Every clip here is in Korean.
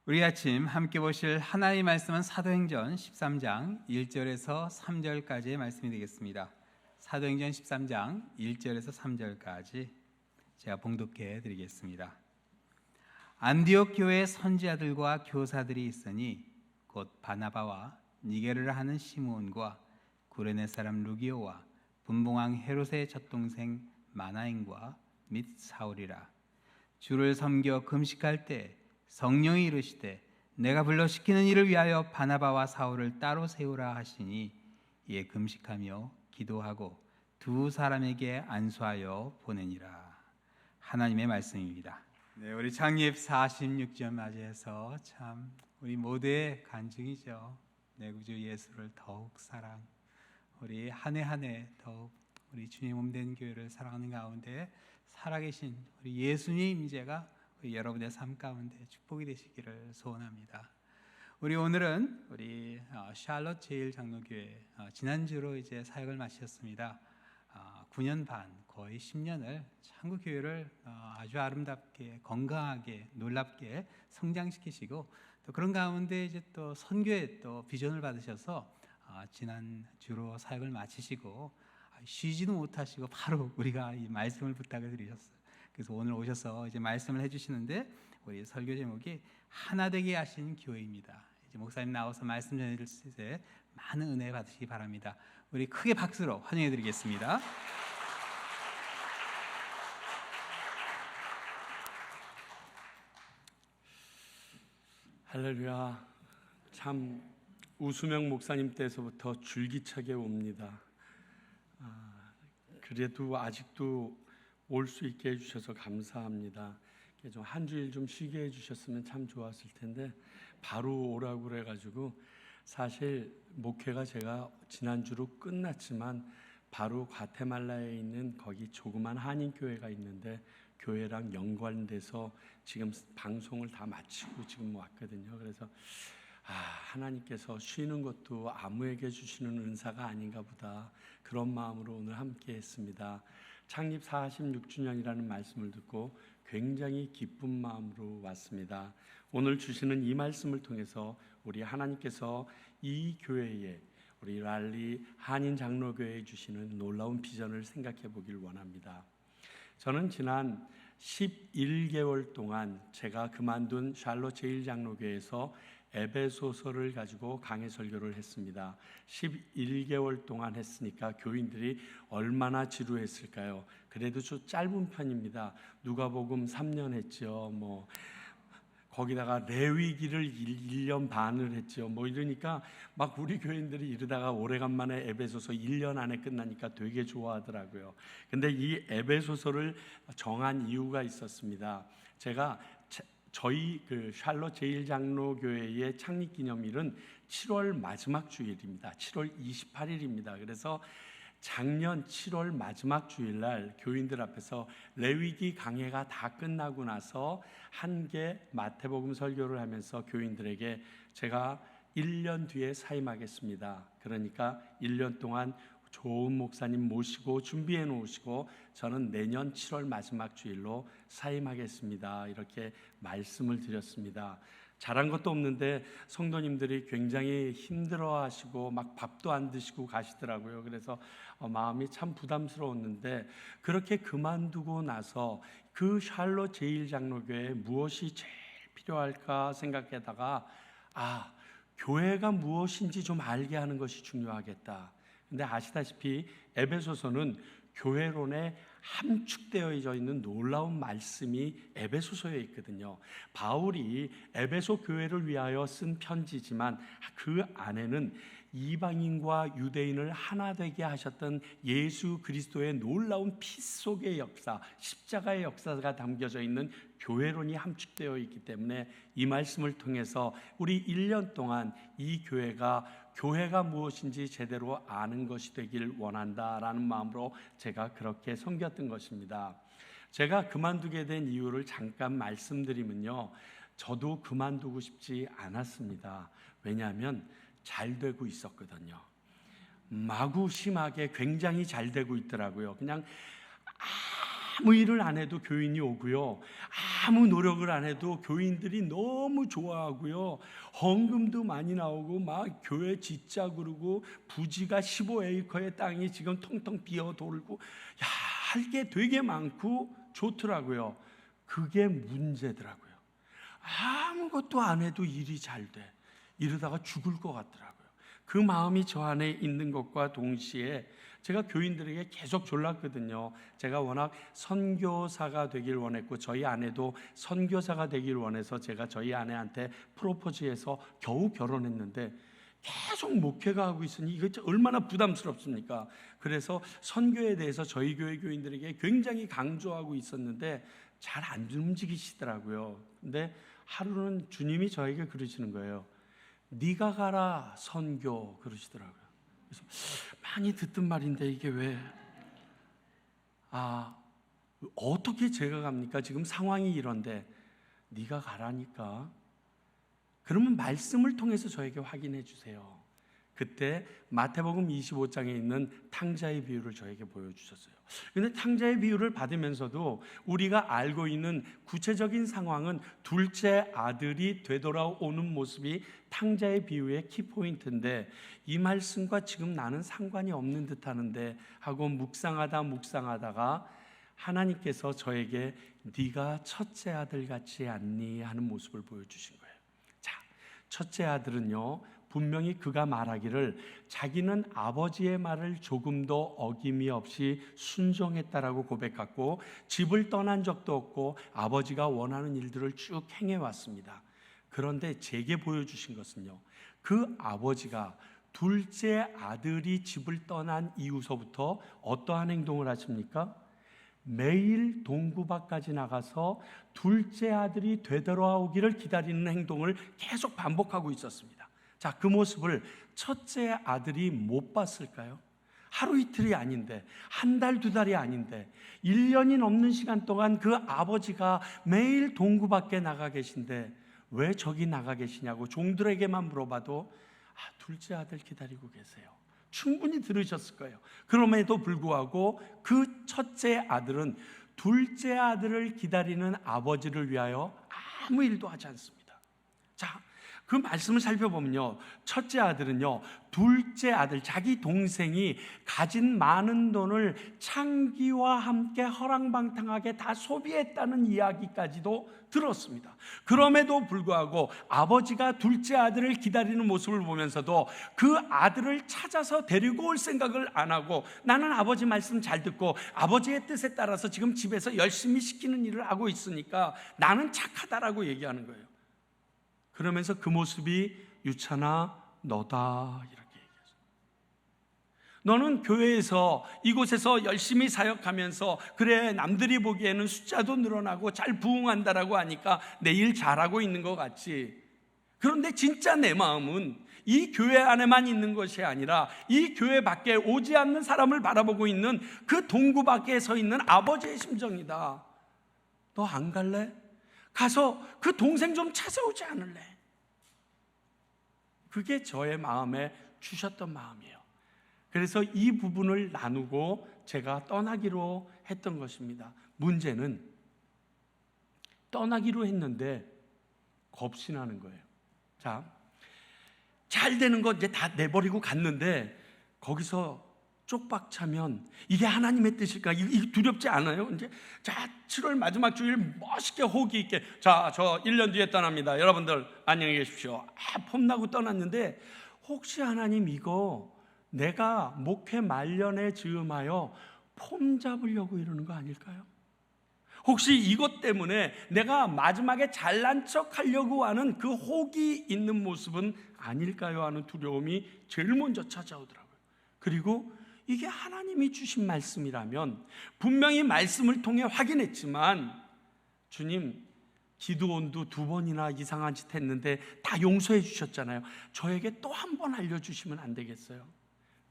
우리 아침 함께 보실 하나님의 말씀은 사도행전 13장 1절에서 3절까지의 말씀이 되겠습니다. 사도행전 13장 1절에서 3절까지 제가 봉독해 드리겠습니다. 안디옥 교회에 선지자들과 교사들이 있으니 곧 바나바와 니게르를 하는 시므온과 구레네 사람 루기오와 분봉왕 헤롯의 젖동생 마나인과 및 사울이라. 주를 섬겨 금식할 때 성령이 이르시되 내가 불러 시키는 일을 위하여 바나바와 사울을 따로 세우라 하시니 이에 금식하며 기도하고 두 사람에게 안수하여 보내니라. 하나님의 말씀입니다. 네, 우리 창립 46주년 맞이해서 참 우리 모두의 간증이죠. 내 구주 예수를 더욱 사랑, 우리 한 해 한 해 더욱 우리 주님 몸된 교회를 사랑하는 가운데 살아계신 우리 예수님의 임재가 여러분의 삶 가운데 축복이 되시기를 소원합니다. 우리 오늘은 우리 샬롯 제일 장로교회 지난주로 이제 사역을 마쳤습니다. 9년 반, 거의 10년을 한국 교회를 아주 아름답게, 건강하게, 놀랍게 성장시키시고 또 그런 가운데 이제 또 선교에 또 비전을 받으셔서 지난 주로 사역을 마치시고 쉬지도 못하시고 바로 우리가 이 말씀을 부탁을 드리셨어요. 그래서 오늘 오셔서 이제 말씀을 해주시는데 우리 설교 제목이 하나 되게 하신 교회입니다. 이제 목사님 나와서 말씀 전해드릴 때 많은 은혜 받으시기 바랍니다. 우리 크게 박수로 환영해드리겠습니다. 할렐루야. 참 우수명 목사님 때서부터 줄기차게 옵니다. 그래도 아직도 올 수 있게 해주셔서 감사합니다. 좀 한 주일 좀 쉬게 해주셨으면 참 좋았을 텐데 바로 오라고 그래가지고 사실 목회가 제가 지난주로 끝났지만 바로 과테말라에 있는 거기 조그만 한인교회가 있는데 교회랑 연관돼서 지금 방송을 다 마치고 지금 왔거든요. 그래서 하나님께서 쉬는 것도 아무에게 주시는 은사가 아닌가 보다, 그런 마음으로 오늘 함께 했습니다. 창립 46주년이라는 말씀을 듣고 굉장히 기쁜 마음으로 왔습니다. 오늘 주시는 이 말씀을 통해서 우리 하나님께서 이 교회에, 우리 랄리 한인 장로교회에 주시는 놀라운 비전을 생각해 보길 원합니다. 저는 지난 11개월 동안 제가 그만둔 샬롯 제일장로교회에서 에베소서를 가지고 강해 설교를 했습니다. 11개월 동안 했으니까 교인들이 얼마나 지루했을까요? 그래도 좀 짧은 편입니다. 누가복음 3년 했죠. 거기다가 레위기를 1년 반을 했죠. 이러니까 막 우리 교인들이 이러다가 오래간만에 에베소서 1년 안에 끝나니까 되게 좋아하더라고요. 근데 이 에베소서를 정한 이유가 있었습니다. 제가 저희 그 샬롯 제일장로교회의 창립기념일은 7월 마지막 주일입니다. 7월 28일입니다. 그래서 작년 7월 마지막 주일날 교인들 앞에서 레위기 강해가 다 끝나고 나서 한개 마태복음 설교를 하면서 교인들에게 제가 1년 뒤에 사임하겠습니다. 그러니까 1년 동안 좋은 목사님 모시고 준비해 놓으시고 저는 내년 7월 마지막 주일로 사임하겠습니다. 이렇게 말씀을 드렸습니다. 잘한 것도 없는데 성도님들이 굉장히 힘들어하시고 막 밥도 안 드시고 가시더라고요. 그래서 마음이 참 부담스러웠는데 그렇게 그만두고 나서 그 샬롯 제일장로교회에 무엇이 제일 필요할까 생각하다가 교회가 무엇인지 좀 알게 하는 것이 중요하겠다. 근데 아시다시피 에베소서는 교회론에 함축되어 있는 놀라운 말씀이 에베소서에 있거든요. 바울이 에베소 교회를 위하여 쓴 편지지만 그 안에는 이방인과 유대인을 하나 되게 하셨던 예수 그리스도의 놀라운 피 속의 역사, 십자가의 역사가 담겨져 있는 교회론이 함축되어 있기 때문에 이 말씀을 통해서 우리 1년 동안 이 교회가 무엇인지 제대로 아는 것이 되길 원한다라는 마음으로 제가 그렇게 섬겼던 것입니다. 제가 그만두게 된 이유를 잠깐 말씀드리면요, 저도 그만두고 싶지 않았습니다. 왜냐하면 잘 되고 있었거든요. 마구 심하게 굉장히 잘 되고 있더라고요. 그냥 아무 일을 안 해도 교인이 오고요, 아무 노력을 안 해도 교인들이 너무 좋아하고요, 헌금도 많이 나오고 막 교회 짓자 그러고 부지가 15에이커의 땅이 지금 텅텅 비어 돌고 할 게 되게 많고 좋더라고요. 그게 문제더라고요. 아무것도 안 해도 일이 잘 돼. 이러다가 죽을 것 같더라고요. 그 마음이 저 안에 있는 것과 동시에 제가 교인들에게 계속 졸랐거든요. 제가 워낙 선교사가 되길 원했고 저희 아내도 선교사가 되길 원해서 제가 저희 아내한테 프로포즈해서 겨우 결혼했는데 계속 목회가 하고 있으니 이거 얼마나 부담스럽습니까? 그래서 선교에 대해서 저희 교회 교인들에게 굉장히 강조하고 있었는데 잘 안 움직이시더라고요. 근데 하루는 주님이 저에게 그러시는 거예요. 네가 가라 선교 그러시더라고요. 그래서 많이 듣던 말인데 이게 왜 어떻게 제가 갑니까? 지금 상황이 이런데 네가 가라니까. 그러면 말씀을 통해서 저에게 확인해 주세요. 그때 마태복음 25장에 있는 탕자의 비유를 저에게 보여주셨어요. 그런데 탕자의 비유를 받으면서도 우리가 알고 있는 구체적인 상황은 둘째 아들이 되돌아오는 모습이 탕자의 비유의 키포인트인데 이 말씀과 지금 나는 상관이 없는 듯 하는데 하고 묵상하다가 하나님께서 저에게 네가 첫째 아들 같지 않니 하는 모습을 보여주신 거예요. 자, 첫째 아들은요, 분명히 그가 말하기를 자기는 아버지의 말을 조금도 어김이 없이 순종했다라고 고백했고 집을 떠난 적도 없고 아버지가 원하는 일들을 쭉 행해왔습니다. 그런데 제게 보여주신 것은요, 그 아버지가 둘째 아들이 집을 떠난 이후서부터 어떠한 행동을 하십니까? 매일 동구 밖까지 나가서 둘째 아들이 되돌아오기를 기다리는 행동을 계속 반복하고 있었습니다. 자, 그 모습을 첫째 아들이 못 봤을까요? 하루 이틀이 아닌데, 한 달, 두 달이 아닌데 1년이 넘는 시간 동안 그 아버지가 매일 동구 밖에 나가 계신데 왜 저기 나가 계시냐고 종들에게만 물어봐도 둘째 아들 기다리고 계세요. 충분히 들으셨을 거예요. 그럼에도 불구하고 그 첫째 아들은 둘째 아들을 기다리는 아버지를 위하여 아무 일도 하지 않습니다. 자, 그 말씀을 살펴보면요, 첫째 아들은요, 둘째 아들, 자기 동생이 가진 많은 돈을 창기와 함께 허랑방탕하게 다 소비했다는 이야기까지도 들었습니다. 그럼에도 불구하고 아버지가 둘째 아들을 기다리는 모습을 보면서도 그 아들을 찾아서 데리고 올 생각을 안 하고 나는 아버지 말씀 잘 듣고 아버지의 뜻에 따라서 지금 집에서 열심히 시키는 일을 하고 있으니까 나는 착하다라고 얘기하는 거예요. 그러면서 그 모습이 유찬아 너다 이렇게 얘기했어요. 너는 교회에서 이곳에서 열심히 사역하면서 그래 남들이 보기에는 숫자도 늘어나고 잘 부흥한다라고 하니까 내 일 잘하고 있는 것 같지. 그런데 진짜 내 마음은 이 교회 안에만 있는 것이 아니라 이 교회 밖에 오지 않는 사람을 바라보고 있는 그 동구 밖에 서 있는 아버지의 심정이다. 너 안 갈래? 가서 그 동생 좀 찾아오지 않을래? 그게 저의 마음에 주셨던 마음이에요. 그래서 이 부분을 나누고 제가 떠나기로 했던 것입니다. 문제는 떠나기로 했는데 겁신하는 거예요. 자, 잘 되는 거 이제 다 내버리고 갔는데 거기서 쪽박 차면 이게 하나님의 뜻일까? 이게 두렵지 않아요? 이제 자, 7월 마지막 주일 멋있게 호기 있게 자, 저 1년 뒤에 떠납니다. 여러분들 안녕히 계십시오. 폼나고 떠났는데 혹시 하나님 이거 내가 목회 말년에 즈음하여 폼 잡으려고 이러는 거 아닐까요? 혹시 이것 때문에 내가 마지막에 잘난 척 하려고 하는 그 혹이 있는 모습은 아닐까요? 하는 두려움이 제일 먼저 찾아오더라고요. 그리고 이게 하나님이 주신 말씀이라면 분명히 말씀을 통해 확인했지만 주님 기드온도 2번이나 이상한 짓 했는데 다 용서해 주셨잖아요. 저에게 또 한 번 알려주시면 안 되겠어요?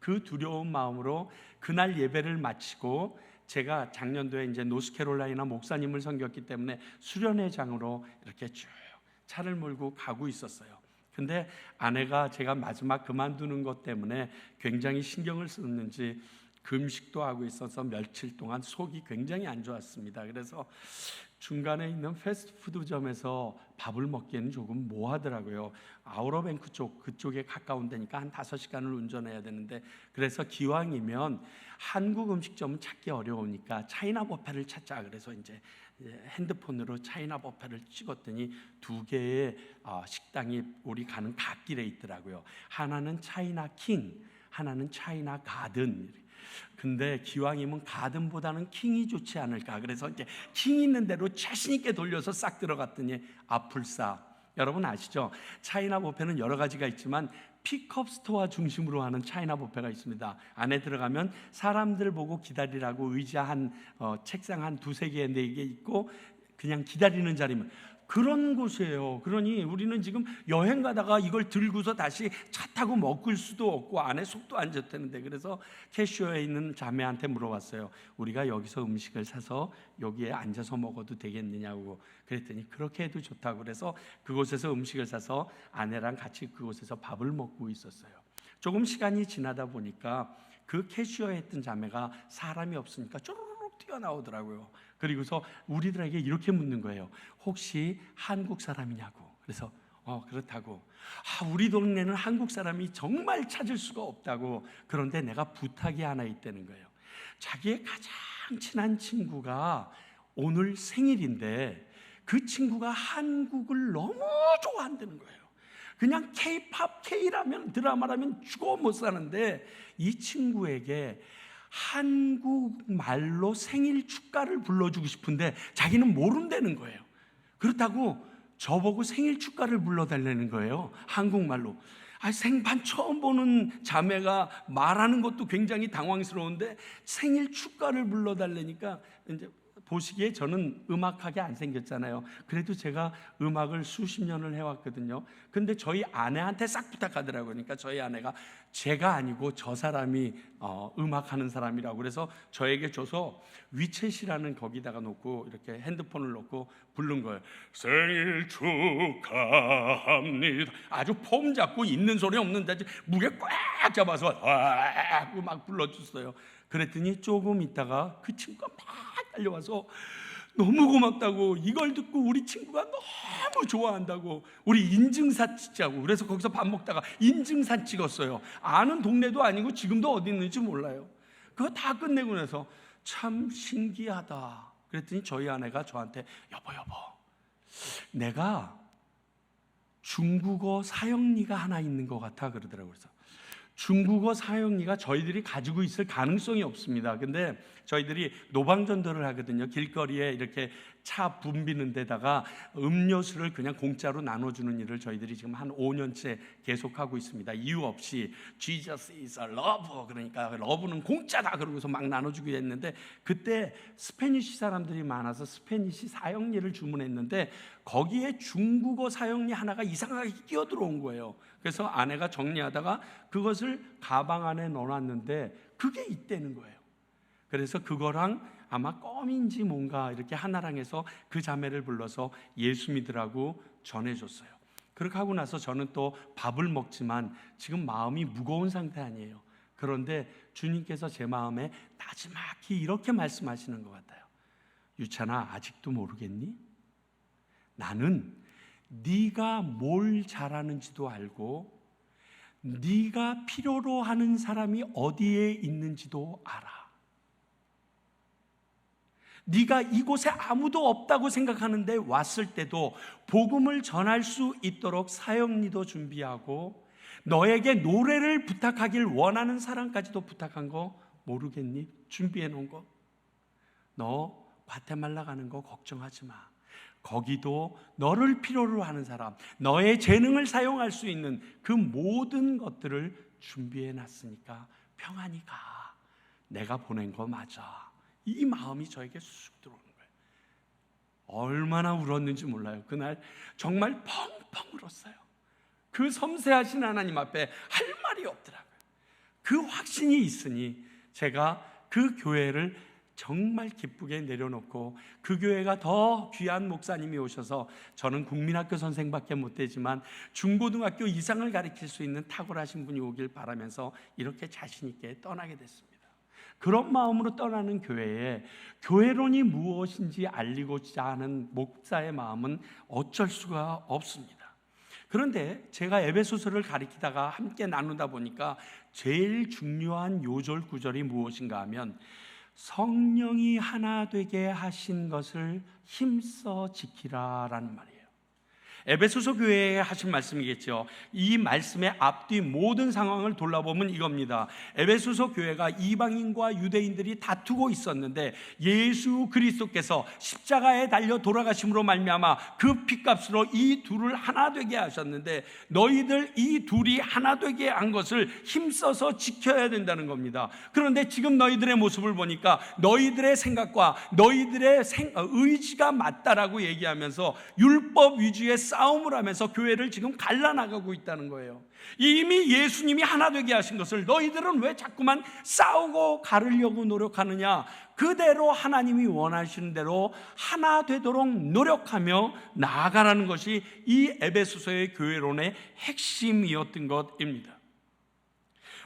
그 두려운 마음으로 그날 예배를 마치고 제가 작년도에 이제 노스캐롤라이나 목사님을 섬겼기 때문에 수련회장으로 이렇게 쭉 차를 몰고 가고 있었어요. 근데 아내가 제가 마지막 그만두는 것 때문에 굉장히 신경을 썼는지 금식도 하고 있어서 며칠 동안 속이 굉장히 안 좋았습니다. 그래서 중간에 있는 패스트푸드점에서 밥을 먹기에는 조금 뭐하더라고요. 아우러뱅크 그쪽에 가까운 데니까 한 5시간을 운전해야 되는데, 그래서 기왕이면 한국 음식점은 찾기 어려우니까 차이나 버페를 찾자. 그래서 이제 핸드폰으로 차이나 버페를 찍었더니 2개의 식당이 우리 가는 갓길에 있더라고요. 하나는 차이나 킹, 하나는 차이나 가든. 근데 기왕이면 가든보다는 킹이 좋지 않을까. 그래서 이제 킹 있는 대로 자신 있게 돌려서 싹 들어갔더니 아플싸. 여러분 아시죠? 차이나 버페는 여러 가지가 있지만 픽업 스토어 중심으로 하는 차이나 버페가 있습니다. 안에 들어가면 사람들 보고 기다리라고 의자 책상 한 2-3개, 4개 있고 그냥 기다리는 자리면 그런 곳이에요. 그러니 우리는 지금 여행 가다가 이걸 들고서 다시 차 타고 먹을 수도 없고 안에 속도 안 좋다는데, 그래서 캐시어에 있는 자매한테 물어봤어요. 우리가 여기서 음식을 사서 여기에 앉아서 먹어도 되겠느냐고. 그랬더니 그렇게 해도 좋다고. 그래서 그곳에서 음식을 사서 아내랑 같이 그곳에서 밥을 먹고 있었어요. 조금 시간이 지나다 보니까 그 캐시어에 있던 자매가 사람이 없으니까 쪼르륵 튀어나오더라고요. 그리고서 우리들에게 이렇게 묻는 거예요. 혹시 한국 사람이냐고. 그래서 그렇다고. 우리 동네는 한국 사람이 정말 찾을 수가 없다고. 그런데 내가 부탁이 하나 있다는 거예요. 자기의 가장 친한 친구가 오늘 생일인데 그 친구가 한국을 너무 좋아한다는 거예요. 그냥 K-팝, K라면 드라마라면 죽어 못 사는데 이 친구에게 한국말로 생일 축가를 불러주고 싶은데 자기는 모른다는 거예요. 그렇다고 저보고 생일 축가를 불러달라는 거예요. 한국말로. 생판 처음 보는 자매가 말하는 것도 굉장히 당황스러운데 생일 축가를 불러달라니까, 이제 보시기에 저는 음악하게 안 생겼잖아요. 그래도 제가 음악을 수십 년을 해왔거든요. 근데 저희 아내한테 싹 부탁하더라고요. 그러니까 저희 아내가 제가 아니고 저 사람이 음악하는 사람이라고 그래서 저에게 줘서 위챗이라는 거기다가 놓고 이렇게 핸드폰을 놓고 부른 거예요. 생일 축하합니다. 아주 폼 잡고 있는 소리 없는데 무게 꽉 잡아서 막 불러줬어요. 그랬더니 조금 있다가 그 친구가 막 달려와서 너무 고맙다고, 이걸 듣고 우리 친구가 너무 좋아한다고 우리 인증샷 찍자고. 그래서 거기서 밥 먹다가 인증샷 찍었어요. 아는 동네도 아니고 지금도 어디 있는지 몰라요. 그거 다 끝내고 나서 참 신기하다 그랬더니 저희 아내가 저한테 여보 내가 중국어 사형리가 하나 있는 것 같아 그러더라고요. 그래서 중국어 사형리가 저희들이 가지고 있을 가능성이 없습니다. 근데 저희들이 노방전도를 하거든요. 길거리에 이렇게 차 붐비는 데다가 음료수를 그냥 공짜로 나눠주는 일을 저희들이 지금 한 5년째 계속하고 있습니다. 이유 없이 Jesus is a love, 그러니까 러브는 공짜다 그러고서 막 나눠주기로 했는데, 그때 스페니쉬 사람들이 많아서 스페니쉬 사형리를 주문했는데 거기에 중국어 사형리 하나가 이상하게 끼어들어온 거예요. 그래서 아내가 정리하다가 그것을 가방 안에 넣어놨는데 그게 있다는 거예요. 그래서 그거랑 아마 껌인지 뭔가 이렇게 하나랑 해서 그 자매를 불러서 예수 믿으라고 전해줬어요. 그렇게 하고 나서 저는 또 밥을 먹지만 지금 마음이 무거운 상태 아니에요. 그런데 주님께서 제 마음에 나지막히 이렇게 말씀하시는 것 같아요. 유찬아, 아직도 모르겠니? 나는 네가 뭘 잘하는지도 알고 네가 필요로 하는 사람이 어디에 있는지도 알아. 네가 이곳에 아무도 없다고 생각하는데 왔을 때도 복음을 전할 수 있도록 사역리도 준비하고 너에게 노래를 부탁하길 원하는 사람까지도 부탁한 거 모르겠니? 준비해 놓은 거. 너 과테말라 가는 거 걱정하지 마. 거기도 너를 필요로 하는 사람, 너의 재능을 사용할 수 있는 그 모든 것들을 준비해 놨으니까 평안히 가. 내가 보낸 거 맞아. 이 마음이 저에게 쑥 들어오는 거예요. 얼마나 울었는지 몰라요. 그날 정말 펑펑 울었어요. 그 섬세하신 하나님 앞에 할 말이 없더라고요. 그 확신이 있으니 제가 그 교회를 정말 기쁘게 내려놓고 그 교회가 더 귀한 목사님이 오셔서 저는 국민학교 선생밖에 못 되지만 중고등학교 이상을 가르칠 수 있는 탁월하신 분이 오길 바라면서 이렇게 자신 있게 떠나게 됐습니다. 그런 마음으로 떠나는 교회에 교회론이 무엇인지 알리고자 하는 목사의 마음은 어쩔 수가 없습니다. 그런데 제가 에베소서를 가리키다가 함께 나누다 보니까 제일 중요한 요절 구절이 무엇인가 하면 성령이 하나 되게 하신 것을 힘써 지키라라는 말이에요. 에베소서 교회에 하신 말씀이겠죠. 이 말씀의 앞뒤 모든 상황을 돌아보면 이겁니다. 에베소서 교회가 이방인과 유대인들이 다투고 있었는데 예수 그리스도께서 십자가에 달려 돌아가심으로 말미암아 그 피값으로 이 둘을 하나 되게 하셨는데 너희들 이 둘이 하나 되게 한 것을 힘써서 지켜야 된다는 겁니다. 그런데 지금 너희들의 모습을 보니까 너희들의 생각과 너희들의 의지가 맞다라고 얘기하면서 율법 위주의 싸움을 하면서 교회를 지금 갈라나가고 있다는 거예요. 이미 예수님이 하나 되게 하신 것을 너희들은 왜 자꾸만 싸우고 가르려고 노력하느냐? 그대로 하나님이 원하시는 대로 하나 되도록 노력하며 나아가라는 것이 이 에베소서의 교회론의 핵심이었던 것입니다.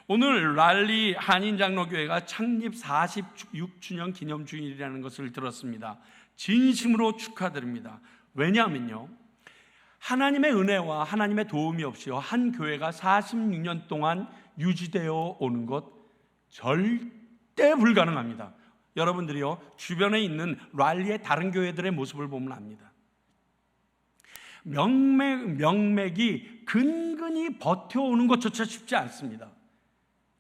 오늘 랄리 한인장로교회가 창립 46주년 기념주일이라는 것을 들었습니다. 진심으로 축하드립니다. 왜냐하면요, 하나님의 은혜와 하나님의 도움이 없이 한 교회가 46년 동안 유지되어 오는 것 절대 불가능합니다. 여러분들이요, 주변에 있는 랄리의 다른 교회들의 모습을 보면 압니다. 명맥이 근근히 버텨오는 것조차 쉽지 않습니다.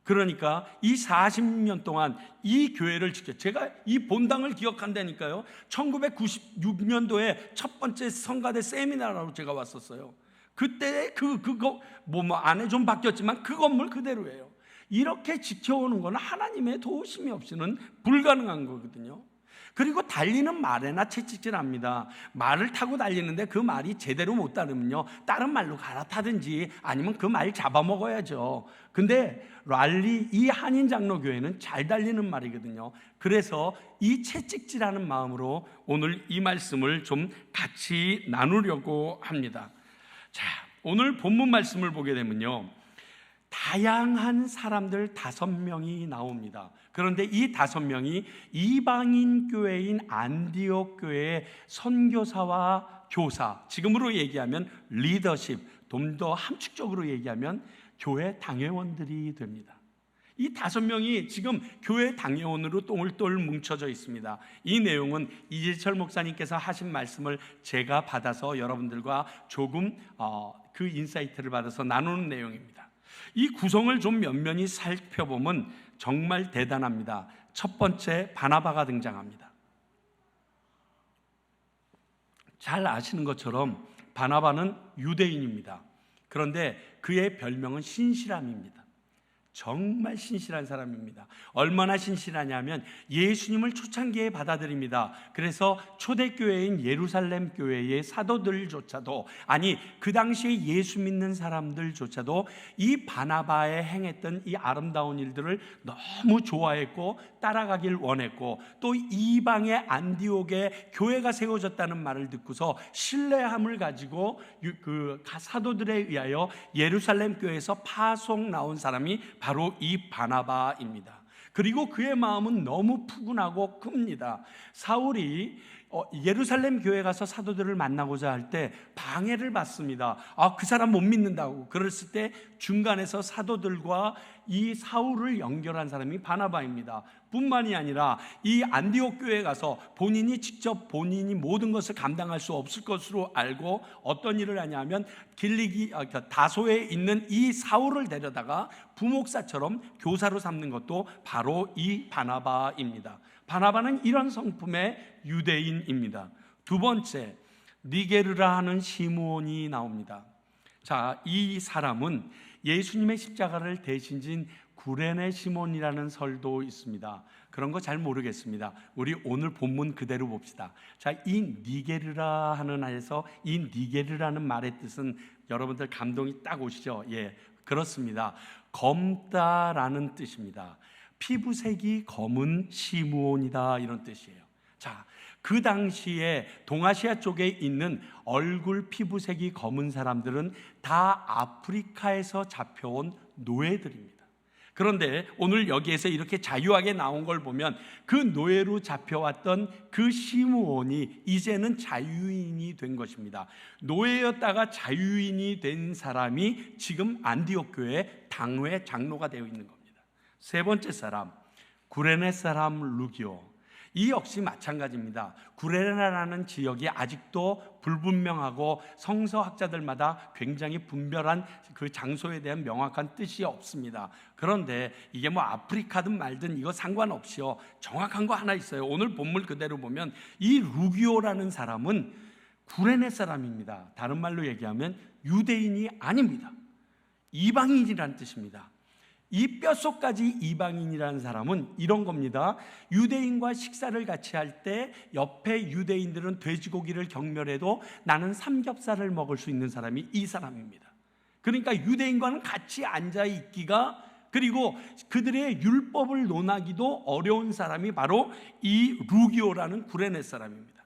그러니까 이 40년 동안 이 교회를 제가 이 본당을 기억한다니까요. 1996년도에 첫 번째 성가대 세미나로 제가 왔었어요. 그때 그거 안에 좀 바뀌었지만 그 건물 그대로예요. 이렇게 지켜오는 건 하나님의 도우심이 없이는 불가능한 거거든요. 그리고 달리는 말에나 채찍질합니다. 말을 타고 달리는데 그 말이 제대로 못 따르면요, 다른 말로 갈아타든지 아니면 그 말 잡아먹어야죠. 근데 랄리 이 한인장로교회는 잘 달리는 말이거든요. 그래서 이 채찍질하는 마음으로 오늘 이 말씀을 좀 같이 나누려고 합니다. 자, 오늘 본문 말씀을 보게 되면요, 다양한 사람들 5명이 나옵니다. 그런데 이 5명이 이방인 교회인 안디옥 교회의 선교사와 교사, 지금으로 얘기하면 리더십, 좀 더 함축적으로 얘기하면 교회 당회원들이 됩니다. 이 5명이 지금 교회 당회원으로 똘똘 뭉쳐져 있습니다. 이 내용은 이재철 목사님께서 하신 말씀을 제가 받아서 여러분들과 조금 그 인사이트를 받아서 나누는 내용입니다. 이 구성을 좀 면면히 살펴보면 정말 대단합니다. 첫 번째, 바나바가 등장합니다. 잘 아시는 것처럼 바나바는 유대인입니다. 그런데 그의 별명은 신실함입니다. 정말 신실한 사람입니다. 얼마나 신실하냐면 예수님을 초창기에 받아들입니다. 그래서 초대교회인 예루살렘 교회의 사도들조차도, 아니 그 당시에 예수 믿는 사람들조차도 이 바나바의 행했던 이 아름다운 일들을 너무 좋아했고 따라가길 원했고, 또 이방의 안디옥에 교회가 세워졌다는 말을 듣고서 신뢰함을 가지고 그 사도들에 의하여 예루살렘 교회에서 파송 나온 사람이 바로 이 바나바입니다. 그리고 그의 마음은 너무 푸근하고 큽니다. 사울이 예루살렘 교회 가서 사도들을 만나고자 할 때 방해를 받습니다. 그 사람 못 믿는다고. 그랬을 때 중간에서 사도들과 이 사울을 연결한 사람이 바나바입니다. 뿐만이 아니라 이 안디옥 교회에 가서 본인이 직접 본인이 모든 것을 감당할 수 없을 것으로 알고 어떤 일을 하냐면 다소에 있는 이 사울을 데려다가 부목사처럼 교사로 삼는 것도 바로 이 바나바입니다. 바나바는 이런 성품의 유대인입니다. 두 번째, 니게르라 하는 시므온이 나옵니다. 자, 이 사람은 예수님의 십자가를 대신 진 구레네 시몬이라는 설도 있습니다. 그런 거 잘 모르겠습니다. 우리 오늘 본문 그대로 봅시다. 자, 이 니게르라 하는 하에서 이 니게르라는 말의 뜻은 여러분들 감동이 딱 오시죠? 예, 그렇습니다. 검다라는 뜻입니다. 피부색이 검은 시므온이다, 이런 뜻이에요. 자, 그 당시에 동아시아 쪽에 있는 얼굴 피부색이 검은 사람들은 다 아프리카에서 잡혀온 노예들입니다. 그런데 오늘 여기에서 이렇게 자유하게 나온 걸 보면 그 노예로 잡혀왔던 그 시므온이 이제는 자유인이 된 것입니다. 노예였다가 자유인이 된 사람이 지금 안디옥 교회 당회 장로가 되어 있는 겁니다. 세 번째 사람, 구레네 사람 루기오. 이 역시 마찬가지입니다. 구레네라는 지역이 아직도 불분명하고 성서학자들마다 굉장히 분별한 그 장소에 대한 명확한 뜻이 없습니다. 그런데 이게 뭐 아프리카든 말든 이거 상관없이요, 정확한 거 하나 있어요. 오늘 본문 그대로 보면 이 루기오라는 사람은 구레네 사람입니다. 다른 말로 얘기하면 유대인이 아닙니다. 이방인이라는 뜻입니다. 이 뼛속까지 이방인이라는 사람은 이런 겁니다. 유대인과 식사를 같이 할 때 옆에 유대인들은 돼지고기를 경멸해도 나는 삼겹살을 먹을 수 있는 사람이 이 사람입니다. 그러니까 유대인과는 같이 앉아 있기가, 그리고 그들의 율법을 논하기도 어려운 사람이 바로 이 루기오라는 구레네 사람입니다.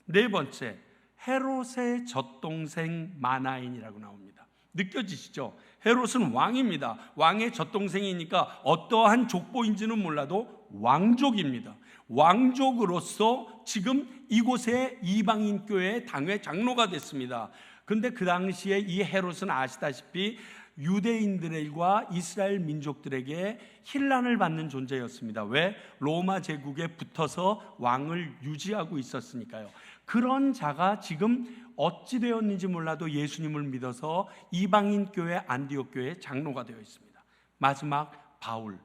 네 번째, 헤롯의 젖동생 마나인이라고 나옵니다. 느껴지시죠? 헤롯은 왕입니다. 왕의 젖동생이니까 어떠한 족보인지는 몰라도 왕족입니다. 왕족으로서 지금 이곳에 이방인 교회의 당회 장로가 됐습니다. 근데 그 당시에 이 헤롯은 아시다시피 유대인들과 이스라엘 민족들에게 힐난을 받는 존재였습니다. 왜? 로마 제국에 붙어서 왕을 유지하고 있었으니까요. 그런 자가 지금 어찌 되었는지 몰라도 예수님을 믿어서 이방인 교회 안디옥 교회 장로가 되어 있습니다. 마지막 바울,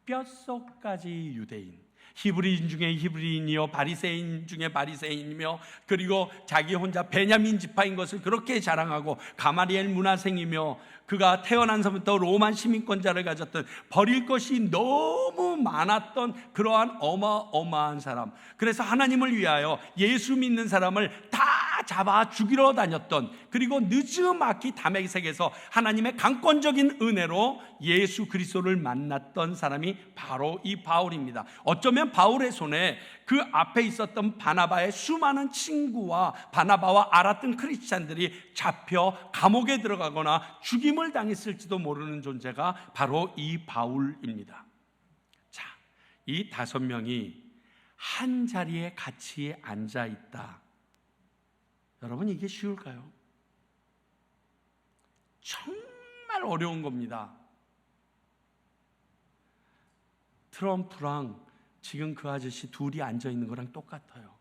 뼛속까지 유대인, 히브리인 중에 히브리인이요 바리새인 중에 바리새인이며, 그리고 자기 혼자 베냐민 지파인 것을 그렇게 자랑하고 가마리엘 문화생이며, 그가 태어난서부터 로마 시민권자를 가졌던, 버릴 것이 너무 많았던 그러한 어마어마한 사람, 그래서 하나님을 위하여 예수 믿는 사람을 다 잡아 죽이러 다녔던, 그리고 느즈마키 다메섹에서 하나님의 강권적인 은혜로 예수 그리스도를 만났던 사람이 바로 이 바울입니다. 어쩌면 바울의 손에 그 앞에 있었던 바나바의 수많은 친구와 바나바와 알았던 크리스찬들이 잡혀 감옥에 들어가거나 죽임을 당했을지도 모르는 존재가 바로 이 바울입니다. 자, 이 5명이 한 자리에 같이 앉아 있다. 여러분, 이게 쉬울까요? 정말 어려운 겁니다. 트럼프랑 지금 그 아저씨 둘이 앉아 있는 거랑 똑같아요.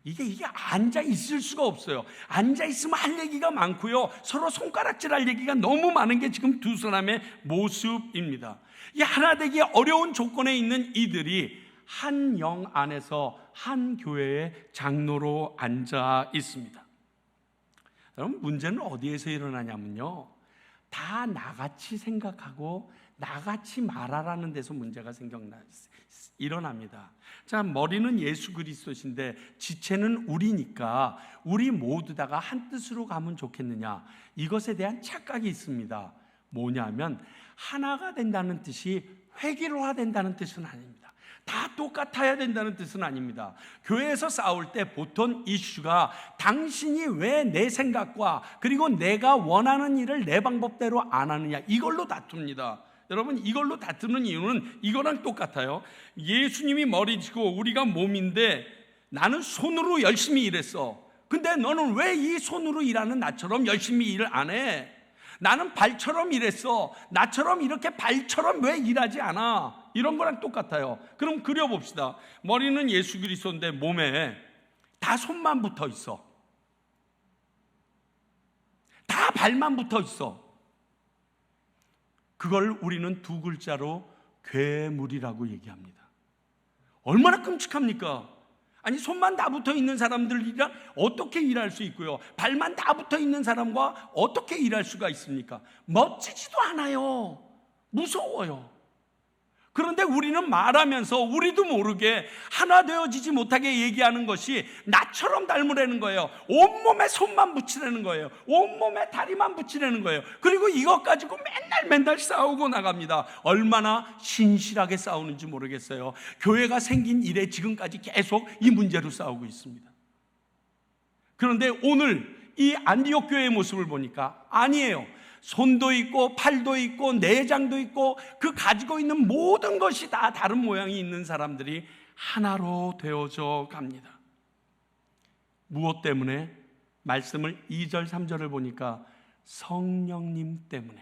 이게 앉아 있을 수가 없어요. 앉아 있으면 할 얘기가 많고요, 서로 손가락질할 얘기가 너무 많은 게 지금 두 사람의 모습입니다. 이 하나 되기 어려운 조건에 있는 이들이 한 영 안에서 한 교회의 장로로 앉아 있습니다. 여러분, 문제는 어디에서 일어나냐면요, 다 나같이 생각하고 나같이 말하라는 데서 문제가 일어납니다. 자, 머리는 예수 그리스도신데 지체는 우리니까 우리 모두 다가 한 뜻으로 가면 좋겠느냐, 이것에 대한 착각이 있습니다. 뭐냐면 하나가 된다는 뜻이 회기로화된다는 뜻은 아닙니다. 다 똑같아야 된다는 뜻은 아닙니다. 교회에서 싸울 때 보통 이슈가 당신이 왜 내 생각과 그리고 내가 원하는 일을 내 방법대로 안 하느냐, 이걸로 다툽니다. 여러분, 이걸로 다투는 이유는 이거랑 똑같아요. 예수님이 머리지고 우리가 몸인데 나는 손으로 열심히 일했어. 근데 너는 왜 이 손으로 일하는 나처럼 열심히 일을 안 해? 나는 발처럼 일했어. 나처럼 이렇게 발처럼 왜 일하지 않아? 이런 거랑 똑같아요. 그럼 그려봅시다. 머리는 예수 그리스도인데 몸에 다 손만 붙어 있어. 다 발만 붙어 있어. 그걸 우리는 두 글자로 괴물이라고 얘기합니다. 얼마나 끔찍합니까? 아니, 손만 다 붙어 있는 사람들이랑 어떻게 일할 수 있고요, 발만 다 붙어 있는 사람과 어떻게 일할 수가 있습니까? 멋지지도 않아요. 무서워요. 그런데 우리는 말하면서 우리도 모르게 하나 되어지지 못하게 얘기하는 것이 나처럼 닮으라는 거예요. 온몸에 손만 붙이라는 거예요. 온몸에 다리만 붙이라는 거예요. 그리고 이것 가지고 맨날 싸우고 나갑니다. 얼마나 신실하게 싸우는지 모르겠어요. 교회가 생긴 이래 지금까지 계속 이 문제로 싸우고 있습니다. 그런데 오늘 이 안디옥 교회의 모습을 보니까 아니에요. 손도 있고 팔도 있고 내장도 있고 그 가지고 있는 모든 것이 다 다른 모양이 있는 사람들이 하나로 되어져 갑니다. 무엇 때문에? 말씀을 2절 3절을 보니까 성령님 때문에,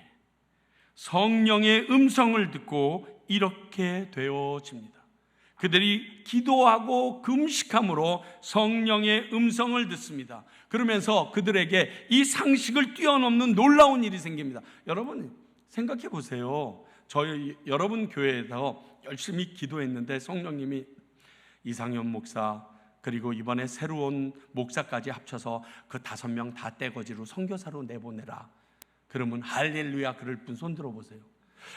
성령의 음성을 듣고 이렇게 되어집니다. 그들이 기도하고 금식함으로 성령의 음성을 듣습니다. 그러면서 그들에게 이 상식을 뛰어넘는 놀라운 일이 생깁니다. 여러분 생각해 보세요. 여러분 교회에서 열심히 기도했는데 성령님이 이상현 목사 그리고 이번에 새로운 목사까지 합쳐서 그 5명 다 떼거지로 선교사로 내보내라. 그러면 할렐루야 그럴 분 손 들어보세요.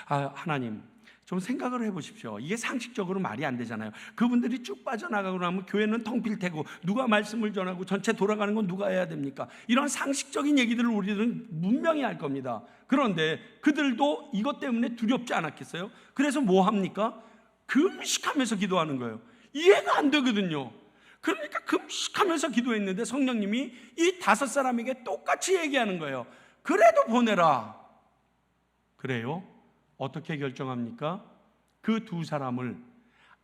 하나님 좀 생각을 해보십시오. 이게 상식적으로 말이 안 되잖아요. 그분들이 쭉 빠져나가고 나면 교회는 텅 빌 테고 누가 말씀을 전하고 전체 돌아가는 건 누가 해야 됩니까? 이런 상식적인 얘기들을 우리들은 분명히 할 겁니다. 그런데 그들도 이것 때문에 두렵지 않았겠어요? 그래서 뭐 합니까? 금식하면서 기도하는 거예요. 이해가 안 되거든요. 그러니까 금식하면서 기도했는데 성령님이 이 5사람에게 똑같이 얘기하는 거예요. 그래도 보내라. 그래요? 어떻게 결정합니까? 그 2사람을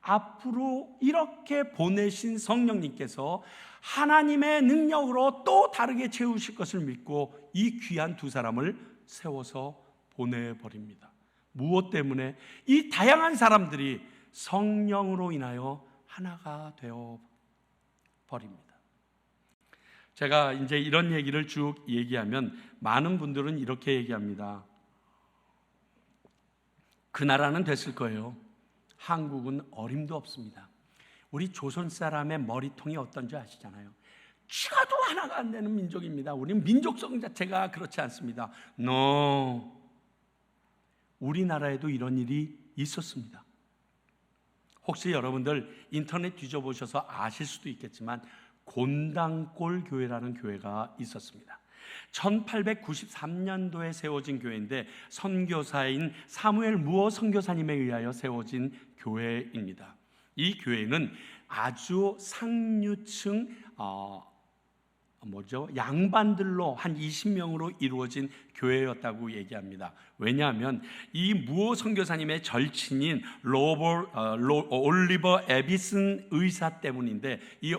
앞으로 이렇게 보내신 성령님께서 하나님의 능력으로 또 다르게 채우실 것을 믿고 이 귀한 2사람을 세워서 보내버립니다. 무엇 때문에? 이 다양한 사람들이 성령으로 인하여 하나가 되어 버립니다. 제가 이제 이런 얘기를 쭉 얘기하면 많은 분들은 이렇게 얘기합니다. 그 나라는 됐을 거예요. 한국은 어림도 없습니다. 우리 조선 사람의 머리통이 어떤지 아시잖아요. 죽어도 하나가 안 되는 민족입니다. 우리는 민족성 자체가 그렇지 않습니다. No. 우리나라에도 이런 일이 있었습니다. 혹시 여러분들 인터넷 뒤져보셔서 아실 수도 있겠지만 곤당골 교회라는 교회가 있었습니다. 1893년도에 세워진 교회인데 선교사인 사무엘 무어 선교사님에 의하여 세워진 교회입니다. 이 교회는 아주 상류층 양반들로 한 20명으로 이루어진 교회였다고 얘기합니다. 왜냐하면 이 무어 선교사님의 절친인 올리버 에비슨 의사 때문인데 이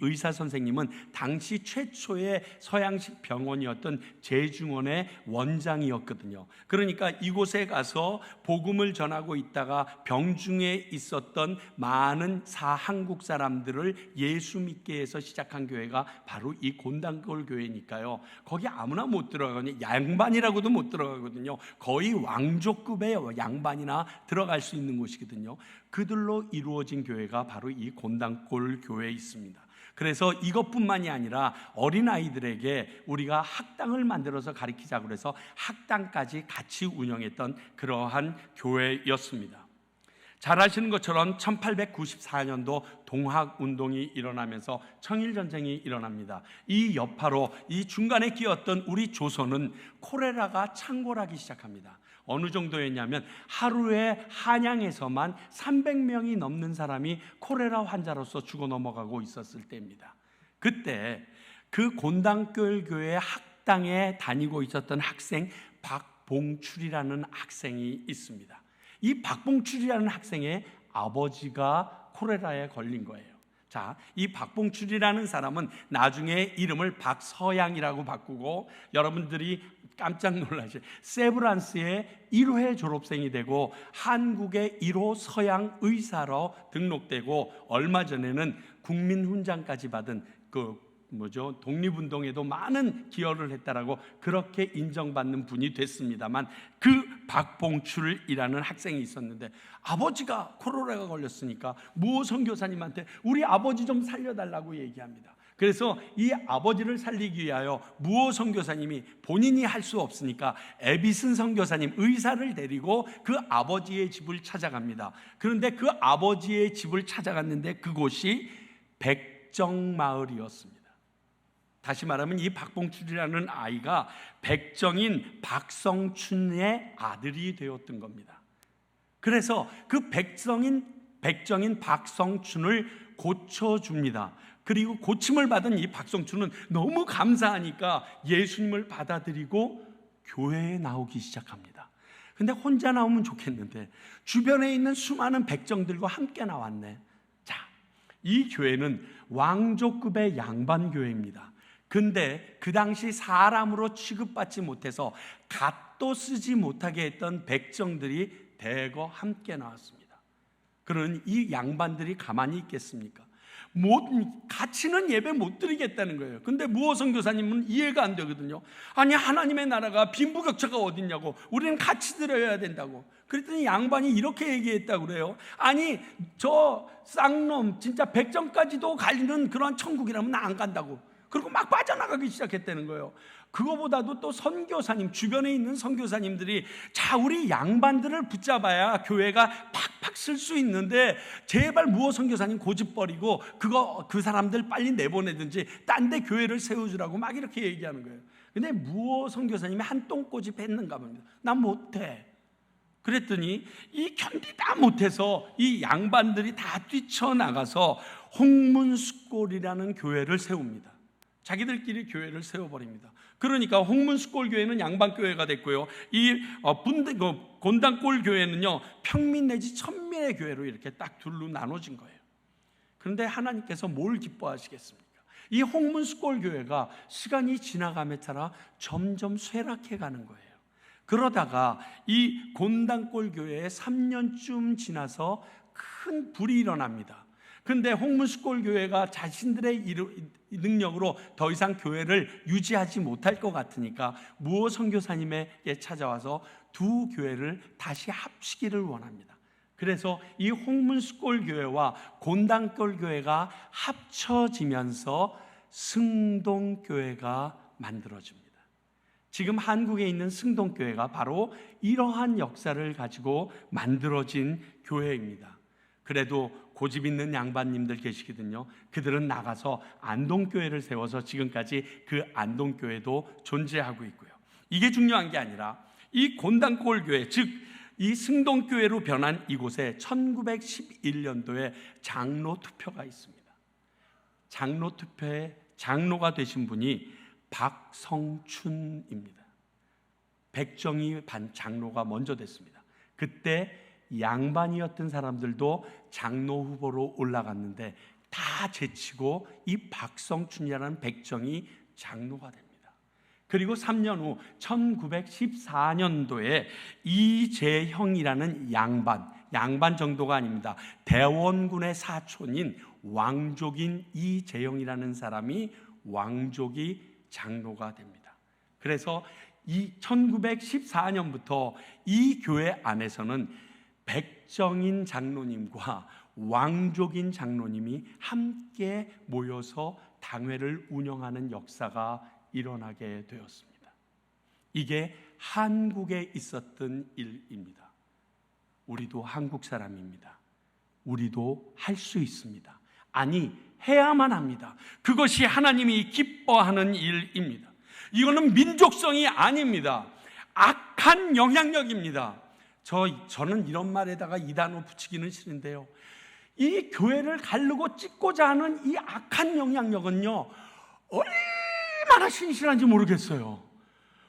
의사 선생님은 당시 최초의 서양식 병원이었던 제중원의 원장이었거든요. 그러니까 이곳에 가서 복음을 전하고 있다가 병중에 있었던 많은 한국 사람들을 예수 믿게 해서 시작한 교회가 바로 이 곤당골 교회니까요. 거기 아무나 못 들어가거든요. 양반이라고도 못 들어가거든요. 거의 왕족급의 양반이나 들어갈 수 있는 곳이거든요. 그들로 이루어진 교회가 바로 이 곤당골 교회에 있습니다. 그래서 이것뿐만이 아니라 어린아이들에게 우리가 학당을 만들어서 가르치자고 해서 학당까지 같이 운영했던 그러한 교회였습니다. 잘 아시는 것처럼 1894년도 동학운동이 일어나면서 청일전쟁이 일어납니다. 이 여파로 이 중간에 끼었던 우리 조선은 콜레라가 창궐하기 시작합니다. 어느 정도였냐면 하루에 한양에서만 300명이 넘는 사람이 콜레라 환자로서 죽어 넘어가고 있었을 때입니다. 그때 그 곤당골 교회 학당에 다니고 있었던 학생 박봉출이라는 학생이 있습니다. 이 박봉출이라는 학생의 아버지가 콜레라에 걸린 거예요. 자, 이 박봉출이라는 사람은 나중에 이름을 박서양이라고 바꾸고 여러분들이 깜짝 놀라실 세브란스의 1회 졸업생이 되고 한국의 1호 서양 의사로 등록되고 얼마 전에는 국민훈장까지 받은 독립운동에도 많은 기여를 했다라고 그렇게 인정받는 분이 됐습니다만 그 박봉출이라는 학생이 있었는데 아버지가 콜레라가 걸렸으니까 무어 선교사님한테 우리 아버지 좀 살려달라고 얘기합니다. 그래서 이 아버지를 살리기 위하여 무어 선교사님이 본인이 할 수 없으니까 에비슨 선교사님 의사를 데리고 그 아버지의 집을 찾아갑니다. 그런데 그 아버지의 집을 찾아갔는데 그곳이 백정마을이었습니다. 다시 말하면 이 박봉출이라는 아이가 백정인 박성춘의 아들이 되었던 겁니다. 그래서 그 백정인 박성춘을 고쳐줍니다. 그리고 고침을 받은 이 박성춘은 너무 감사하니까 예수님을 받아들이고 교회에 나오기 시작합니다. 근데 혼자 나오면 좋겠는데 주변에 있는 수많은 백정들과 함께 나왔네. 자, 이 교회는 왕족급의 양반교회입니다. 근데 그 당시 사람으로 취급받지 못해서 갓도 쓰지 못하게 했던 백정들이 대거 함께 나왔습니다. 그러니 이 양반들이 가만히 있겠습니까? 같이는 예배 못 드리겠다는 거예요. 근데 무호 선교사님은 이해가 안 되거든요. 아니, 하나님의 나라가 빈부격차가 어딨냐고, 우리는 같이 드려야 된다고. 그랬더니 양반이 이렇게 얘기했다고 그래요. 아니, 저 쌍놈 진짜 백정까지도 갈리는 그런 천국이라면 나 안 간다고. 그리고 막 빠져나가기 시작했다는 거예요. 그거보다도 또 선교사님, 주변에 있는 선교사님들이 자, 우리 양반들을 붙잡아야 교회가 팍팍 쓸 수 있는데 제발 무호 선교사님 고집 버리고 그 사람들 빨리 내보내든지 딴 데 교회를 세워주라고 막 이렇게 얘기하는 거예요. 근데 무호 선교사님이 한 똥꼬집 했는가 봅니다. 난 못해. 그랬더니 이 견디다 못해서 이 양반들이 다 뛰쳐나가서 홍문숫골이라는 교회를 세웁니다. 자기들끼리 교회를 세워버립니다. 그러니까 홍문숫골 교회는 양반교회가 됐고요. 이 곤단골 교회는요, 평민 내지 천민의 교회로 이렇게 딱 둘로 나눠진 거예요. 그런데 하나님께서 뭘 기뻐하시겠습니까? 이 홍문숫골 교회가 시간이 지나감에 따라 점점 쇠락해 가는 거예요. 그러다가 이 곤단골 교회에 3년쯤 지나서 큰 불이 일어납니다. 근데 홍문숫골 교회가 자신들의 능력으로 더 이상 교회를 유지하지 못할 것 같으니까 무호 선교사님에게 찾아와서 두 교회를 다시 합치기를 원합니다. 그래서 이 홍문숫골 교회와 곤단골 교회가 합쳐지면서 승동교회가 만들어집니다. 지금 한국에 있는 승동교회가 바로 이러한 역사를 가지고 만들어진 교회입니다. 그래도 고집 있는 양반님들 계시거든요. 그들은 나가서 안동교회를 세워서 지금까지 그 안동교회도 존재하고 있고요. 이게 중요한 게 아니라 이 곤단골 교회, 즉 이 승동교회로 변한 이곳에 1911년도에 장로 투표가 있습니다. 장로 투표에 장로가 되신 분이 박성춘입니다. 백정희 장로가 먼저 됐습니다. 그때 양반이었던 사람들도 장로 후보로 올라갔는데 다 제치고 이 박성춘이라는 백정이 장로가 됩니다. 그리고 3년 후 1914년도에 이재형이라는 양반 정도가 아닙니다. 대원군의 사촌인 왕족인 이재형이라는 사람이 왕족이 장로가 됩니다. 그래서 이 1914년부터 이 교회 안에서는 백정인 장로님과 왕족인 장로님이 함께 모여서 당회를 운영하는 역사가 일어나게 되었습니다. 이게 한국에 있었던 일입니다. 우리도 한국 사람입니다. 우리도 할 수 있습니다. 아니, 해야만 합니다. 그것이 하나님이 기뻐하는 일입니다. 이거는 민족성이 아닙니다. 악한 영향력입니다. 저는 이런 말에다가 이 단어 붙이기는 싫은데요, 이 교회를 가르고 찢고자 하는 이 악한 영향력은요, 얼마나 신실한지 모르겠어요.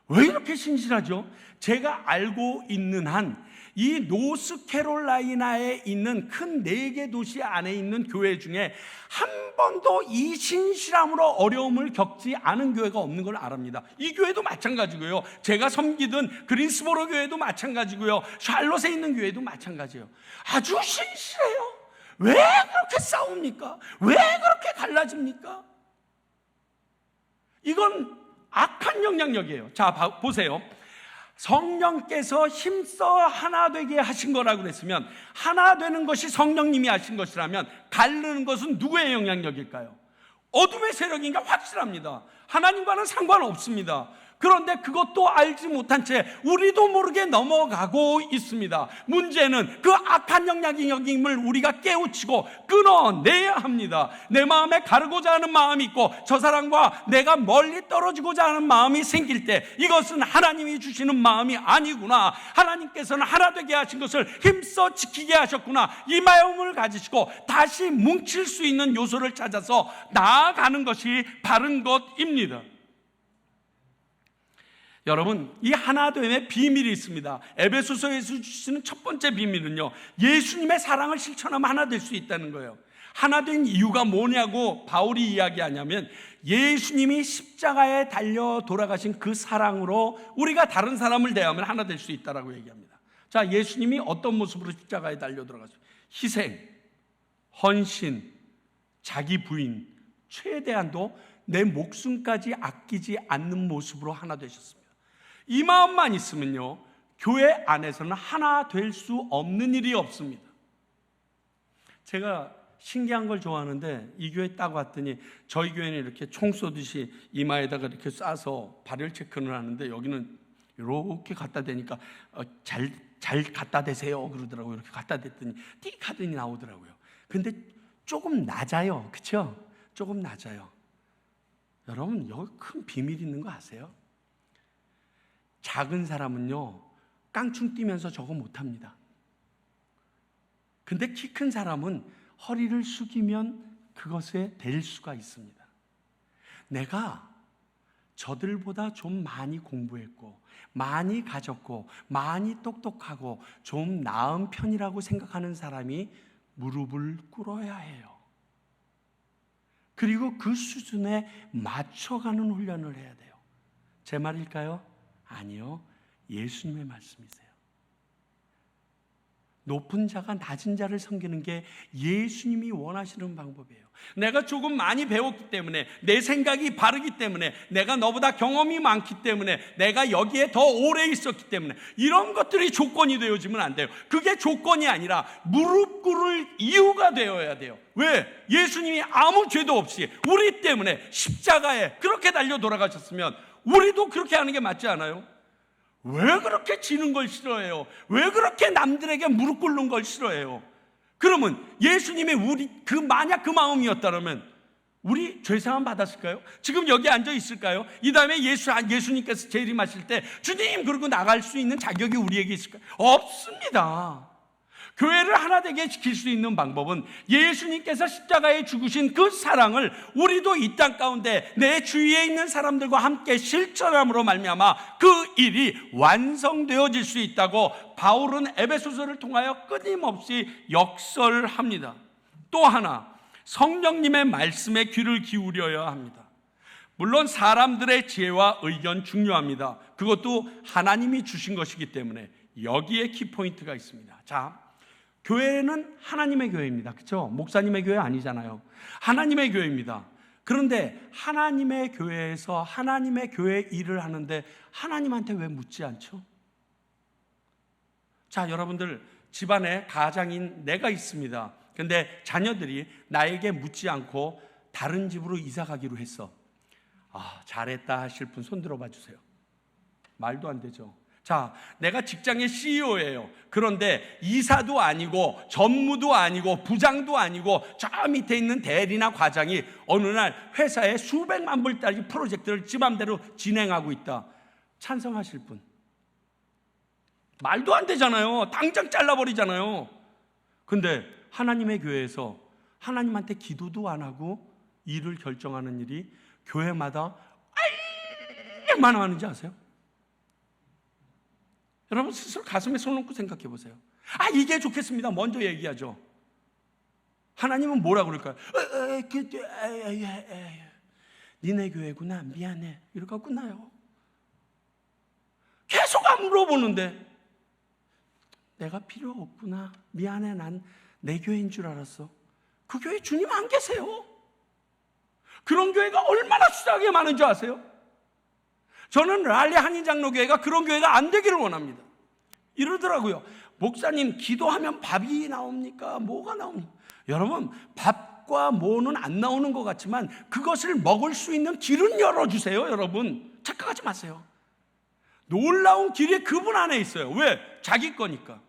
왜 이렇게 신실하죠? 제가 알고 있는 한 이 노스캐롤라이나에 있는 큰 4개 도시 안에 있는 교회 중에 한 번도 이 신실함으로 어려움을 겪지 않은 교회가 없는 걸 압니다. 이 교회도 마찬가지고요, 제가 섬기던 그린스보로 교회도 마찬가지고요, 샬롯에 있는 교회도 마찬가지예요. 아주 신실해요. 왜 그렇게 싸웁니까? 왜 그렇게 갈라집니까? 이건 악한 영향력이에요. 자, 보세요. 성령께서 힘써 하나 되게 하신 거라고 그랬으면, 하나 되는 것이 성령님이 하신 것이라면 가르는 것은 누구의 영향력일까요? 어둠의 세력인가? 확실합니다. 하나님과는 상관없습니다. 그런데 그것도 알지 못한 채 우리도 모르게 넘어가고 있습니다. 문제는 그 악한 영향력임을 우리가 깨우치고 끊어내야 합니다. 내 마음에 가르고자 하는 마음이 있고 저 사람과 내가 멀리 떨어지고자 하는 마음이 생길 때 이것은 하나님이 주시는 마음이 아니구나, 하나님께서는 하나 되게 하신 것을 힘써 지키게 하셨구나, 이 마음을 가지시고 다시 뭉칠 수 있는 요소를 찾아서 나아가는 것이 바른 것입니다. 여러분, 이 하나됨의 비밀이 있습니다. 에베소서에서 주시는 첫 번째 비밀은요, 예수님의 사랑을 실천하면 하나 될 수 있다는 거예요. 하나 된 이유가 뭐냐고 바울이 이야기하냐면, 예수님이 십자가에 달려 돌아가신 그 사랑으로 우리가 다른 사람을 대하면 하나 될 수 있다라고 얘기합니다. 자, 예수님이 어떤 모습으로 십자가에 달려 돌아가셨어요? 희생, 헌신, 자기 부인, 최대한도 내 목숨까지 아끼지 않는 모습으로 하나 되셨습니다. 이 마음만 있으면요, 교회 안에서는 하나 될 수 없는 일이 없습니다. 제가 신기한 걸 좋아하는데 이 교회 딱 왔더니 저희 교회는 이렇게 총 쏘듯이 이마에다가 이렇게 쏴서 발열 체크를 하는데 여기는 이렇게 갖다 대니까 잘 갖다 대세요 그러더라고요. 이렇게 갖다 댔더니 띡 하더니 나오더라고요. 근데 조금 낮아요. 그렇죠? 조금 낮아요. 여러분, 여기 큰 비밀이 있는 거 아세요? 작은 사람은요, 깡충 뛰면서 저거 못합니다. 근데 키 큰 사람은 허리를 숙이면 그것에 될 수가 있습니다. 내가 저들보다 좀 많이 공부했고 많이 가졌고 많이 똑똑하고 좀 나은 편이라고 생각하는 사람이 무릎을 꿇어야 해요. 그리고 그 수준에 맞춰가는 훈련을 해야 돼요. 제 말일까요? 아니요, 예수님의 말씀이세요. 높은 자가 낮은 자를 섬기는 게 예수님이 원하시는 방법이에요. 내가 조금 많이 배웠기 때문에, 내 생각이 바르기 때문에, 내가 너보다 경험이 많기 때문에, 내가 여기에 더 오래 있었기 때문에, 이런 것들이 조건이 되어지면 안 돼요. 그게 조건이 아니라 무릎 꿇을 이유가 되어야 돼요. 왜? 예수님이 아무 죄도 없이 우리 때문에 십자가에 그렇게 달려 돌아가셨으면 우리도 그렇게 하는 게 맞지 않아요? 왜 그렇게 지는 걸 싫어해요? 왜 그렇게 남들에게 무릎 꿇는 걸 싫어해요? 그러면 예수님이 만약 그 마음이었다면 우리 죄사함 받았을까요? 지금 여기 앉아 있을까요? 이 다음에 예수님께서 재림하실 때 주님 그러고 나갈 수 있는 자격이 우리에게 있을까요? 없습니다. 교회를 하나 되게 지킬 수 있는 방법은 예수님께서 십자가에 죽으신 그 사랑을 우리도 이 땅 가운데 내 주위에 있는 사람들과 함께 실천함으로 말미암아 그 일이 완성되어질 수 있다고 바울은 에베소서를 통하여 끊임없이 역설합니다. 또 하나, 성령님의 말씀에 귀를 기울여야 합니다. 물론 사람들의 지혜와 의견 중요합니다. 그것도 하나님이 주신 것이기 때문에 여기에 키포인트가 있습니다. 자, 교회는 하나님의 교회입니다. 그렇죠? 목사님의 교회 아니잖아요. 하나님의 교회입니다. 그런데 하나님의 교회에서 하나님의 교회 일을 하는데 하나님한테 왜 묻지 않죠? 자, 여러분들 집안에 가장인 내가 있습니다. 근데 자녀들이 나에게 묻지 않고 다른 집으로 이사 가기로 했어. 아, 잘했다 하실 분 손 들어봐 주세요. 말도 안 되죠. 자, 내가 직장의 CEO예요. 그런데 이사도 아니고 전무도 아니고 부장도 아니고 저 밑에 있는 대리나 과장이 어느 날 회사에 수백만 불짜리 프로젝트를 지 맘대로 진행하고 있다. 찬성하실 분? 말도 안 되잖아요. 당장 잘라버리잖아요. 근데 하나님의 교회에서 하나님한테 기도도 안 하고 일을 결정하는 일이 교회마다 얼마나 많은지 아세요? 여러분 스스로 가슴에 손 얹고 생각해 보세요. 아, 이게 좋겠습니다. 먼저 얘기하죠. 하나님은 뭐라 그럴까요? 니네 교회구나, 미안해, 이렇게 끝나요. 계속 안 물어보는데 내가 필요 없구나, 미안해, 난 내 교회인 줄 알았어. 그 교회 주님 안 계세요. 그런 교회가 얼마나 수작이 많은 줄 아세요? 저는 랄리 한인장로교회가 그런 교회가 안 되기를 원합니다. 이러더라고요. 목사님, 기도하면 밥이 나옵니까? 뭐가 나옵니까? 여러분, 밥과 뭐는 안 나오는 것 같지만 그것을 먹을 수 있는 길은 열어주세요. 여러분, 착각하지 마세요. 놀라운 길이 그분 안에 있어요. 왜? 자기 거니까.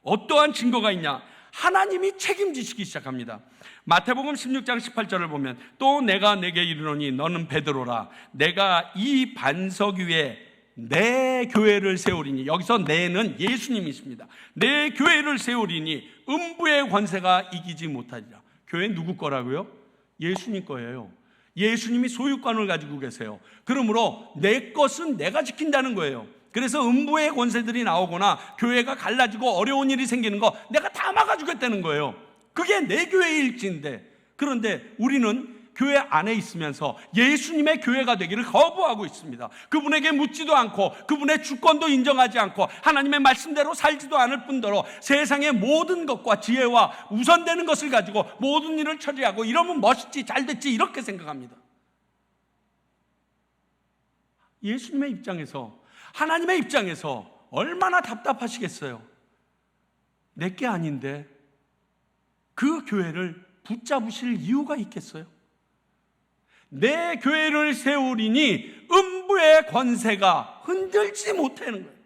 어떠한 증거가 있냐? 하나님이 책임지시기 시작합니다. 마태복음 16장 18절을 보면 또 내가 내게 이르노니 너는 베드로라. 내가 이 반석 위에 내 교회를 세우리니, 여기서 내는 예수님이십니다. 내 교회를 세우리니 음부의 권세가 이기지 못하리라. 교회 누구 거라고요? 예수님 거예요. 예수님이 소유권을 가지고 계세요. 그러므로 내 것은 내가 지킨다는 거예요. 그래서 음부의 권세들이 나오거나 교회가 갈라지고 어려운 일이 생기는 거 내가 다 막아주겠다는 거예요. 그게 내 교회의 일지인데, 그런데 우리는 교회 안에 있으면서 예수님의 교회가 되기를 거부하고 있습니다. 그분에게 묻지도 않고 그분의 주권도 인정하지 않고 하나님의 말씀대로 살지도 않을 뿐더러 세상의 모든 것과 지혜와 우선되는 것을 가지고 모든 일을 처리하고 이러면 멋있지, 잘됐지, 이렇게 생각합니다. 예수님의 입장에서, 하나님의 입장에서 얼마나 답답하시겠어요. 내게 아닌데 그 교회를 붙잡으실 이유가 있겠어요? 내 교회를 세우리니 음부의 권세가 흔들지 못하는 거예요.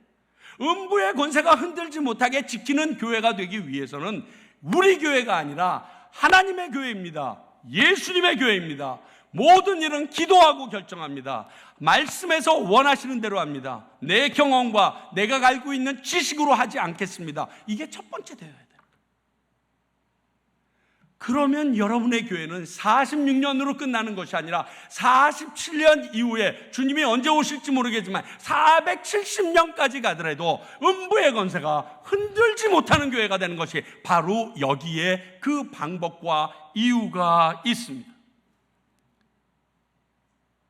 음부의 권세가 흔들지 못하게 지키는 교회가 되기 위해서는 우리 교회가 아니라 하나님의 교회입니다. 예수님의 교회입니다. 모든 일은 기도하고 결정합니다. 말씀에서 원하시는 대로 합니다. 내 경험과 내가 알고 있는 지식으로 하지 않겠습니다. 이게 첫 번째 되어야 돼요. 그러면 여러분의 교회는 46년으로 끝나는 것이 아니라 47년 이후에 주님이 언제 오실지 모르겠지만 470년까지 가더라도 음부의 권세가 흔들지 못하는 교회가 되는 것이 바로 여기에 그 방법과 이유가 있습니다.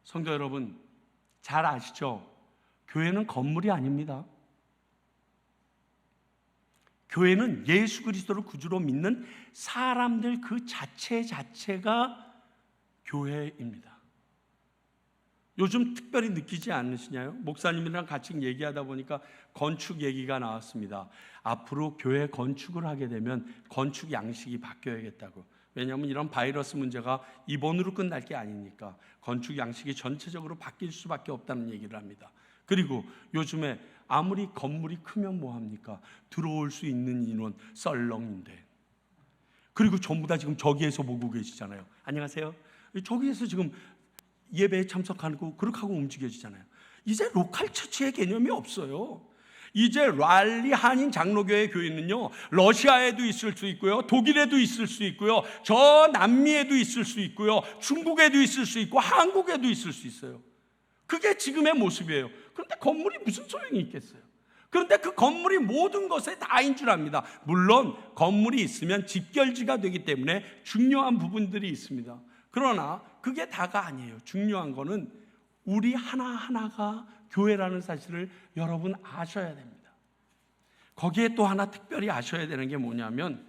성도 여러분, 잘 아시죠? 교회는 건물이 아닙니다. 교회는 예수 그리스도를 구주로 믿는 사람들 그 자체가 교회입니다. 요즘 특별히 느끼지 않으시냐요? 목사님이랑 같이 얘기하다 보니까 건축 얘기가 나왔습니다. 앞으로 교회 건축을 하게 되면 건축 양식이 바뀌어야겠다고. 왜냐하면 이런 바이러스 문제가 이번으로 끝날 게 아니니까 건축 양식이 전체적으로 바뀔 수밖에 없다는 얘기를 합니다. 그리고 요즘에 아무리 건물이 크면 뭐합니까? 들어올 수 있는 인원 썰렁인데. 그리고 전부 다 지금 저기에서 보고 계시잖아요. 안녕하세요. 저기에서 지금 예배에 참석하고 그렇게 하고 움직여지잖아요. 이제 로컬 처치의 개념이 없어요. 이제 랄리 한인 장로교회 교회는요, 러시아에도 있을 수 있고요, 독일에도 있을 수 있고요, 저 남미에도 있을 수 있고요, 중국에도 있을 수 있고 한국에도 있을 수 있어요. 그게 지금의 모습이에요. 그런데 건물이 무슨 소용이 있겠어요? 그런데 그 건물이 모든 것에 다인 줄 압니다. 물론 건물이 있으면 집결지가 되기 때문에 중요한 부분들이 있습니다. 그러나 그게 다가 아니에요. 중요한 거는 우리 하나하나가 교회라는 사실을 여러분 아셔야 됩니다. 거기에 또 하나 특별히 아셔야 되는 게 뭐냐면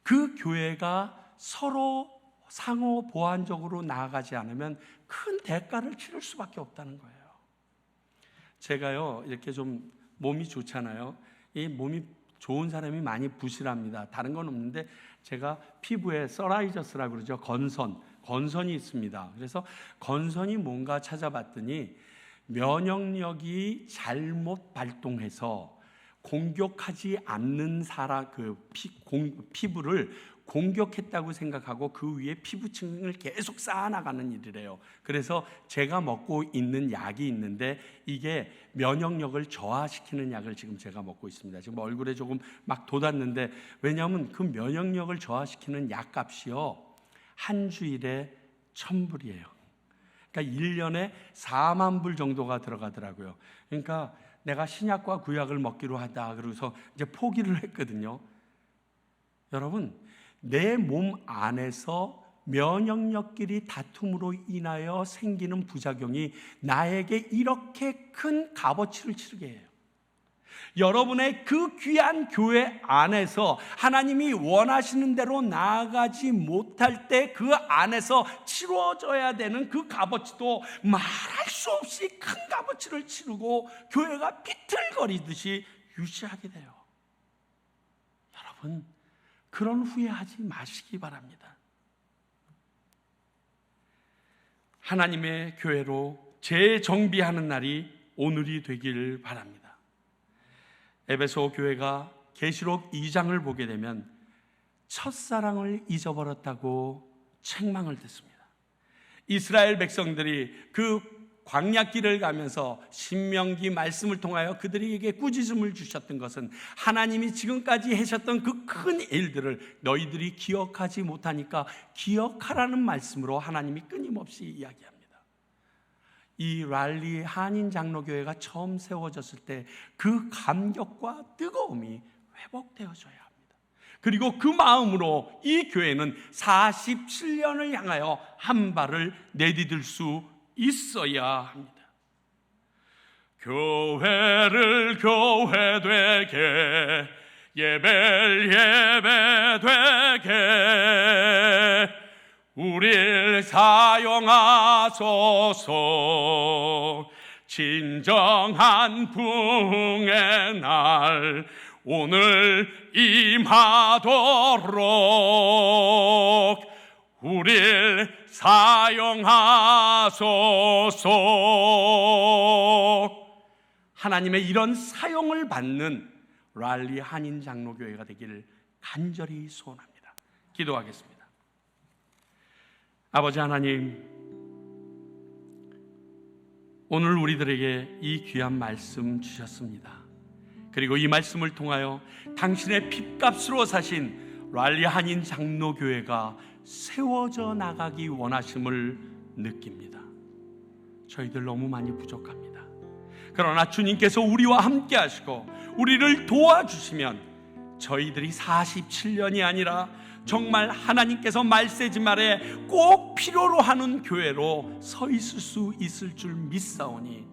그 교회가 서로 상호 보완적으로 나아가지 않으면 큰 대가를 치를 수밖에 없다는 거예요. 제가요, 이렇게 좀 몸이 좋잖아요. 이 몸이 좋은 사람이 많이 부실합니다. 다른 건 없는데 제가 피부에 서라이저스라고 그러죠. 건선이 있습니다. 그래서 건선이 뭔가 찾아봤더니 면역력이 잘못 발동해서 공격하지 않는 사람 피부를 공격했다고 생각하고 그 위에 피부층을 계속 쌓아나가는 일이래요. 그래서 제가 먹고 있는 약이 있는데 이게 면역력을 저하시키는 약을 지금 제가 먹고 있습니다. 지금 얼굴에 조금 막 돋았는데, 왜냐하면 그 면역력을 저하시키는 약값이요, 한 주일에 1,000불이에요. 그러니까 1년에 4만 불 정도가 들어가더라고요. 그러니까 내가 신약과 구약을 먹기로 하다 그러고서 이제 포기를 했거든요. 여러분, 내 몸 안에서 면역력끼리 다툼으로 인하여 생기는 부작용이 나에게 이렇게 큰 값어치를 치르게 해요. 여러분의 그 귀한 교회 안에서 하나님이 원하시는 대로 나아가지 못할 때 그 안에서 치러져야 되는 그 값어치도 말할 수 없이 큰 값어치를 치르고 교회가 비틀거리듯이 유지하게 돼요. 여러분, 그런 후회하지 마시기 바랍니다. 하나님의 교회로 재정비하는 날이 오늘이 되길 바랍니다. 에베소 교회가 계시록 2장을 보게 되면 첫사랑을 잊어버렸다고 책망을 듣습니다. 이스라엘 백성들이 그 광야길을 가면서 신명기 말씀을 통하여 그들에게 꾸짖음을 주셨던 것은 하나님이 지금까지 하셨던 그 큰 일들을 너희들이 기억하지 못하니까 기억하라는 말씀으로 하나님이 끊임없이 이야기합니다. 이 랄리 한인 장로교회가 처음 세워졌을 때 그 감격과 뜨거움이 회복되어져야 합니다. 그리고 그 마음으로 이 교회는 47년을 향하여 한 발을 내디딜 수 있어야 합니다. 교회를 교회되게, 예배를 예배되게 우릴 사용하소서. 진정한 부흥의 날 오늘 임하도록 우릴 사용하소서. 하나님의 이런 사용을 받는 랄리 한인 장로교회가 되기를 간절히 소원합니다. 기도하겠습니다. 아버지 하나님, 오늘 우리들에게 이 귀한 말씀 주셨습니다. 그리고 이 말씀을 통하여 당신의 핏값으로 사신 랄리 한인 장로교회가 세워져 나가기 원하심을 느낍니다. 저희들 너무 많이 부족합니다. 그러나 주님께서 우리와 함께 하시고 우리를 도와주시면 저희들이 47년이 아니라 정말 하나님께서 말세지 말에 꼭 필요로 하는 교회로 서 있을 수 있을 줄 믿사오니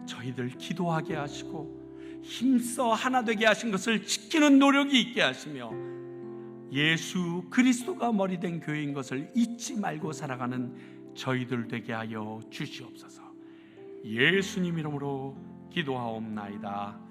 저희들 기도하게 하시고 힘써 하나 되게 하신 것을 지키는 노력이 있게 하시며 예수 그리스도가 머리 된 교회인 것을 잊지 말고 살아가는 저희들 되게 하여 주시옵소서. 예수님 이름으로 기도하옵나이다.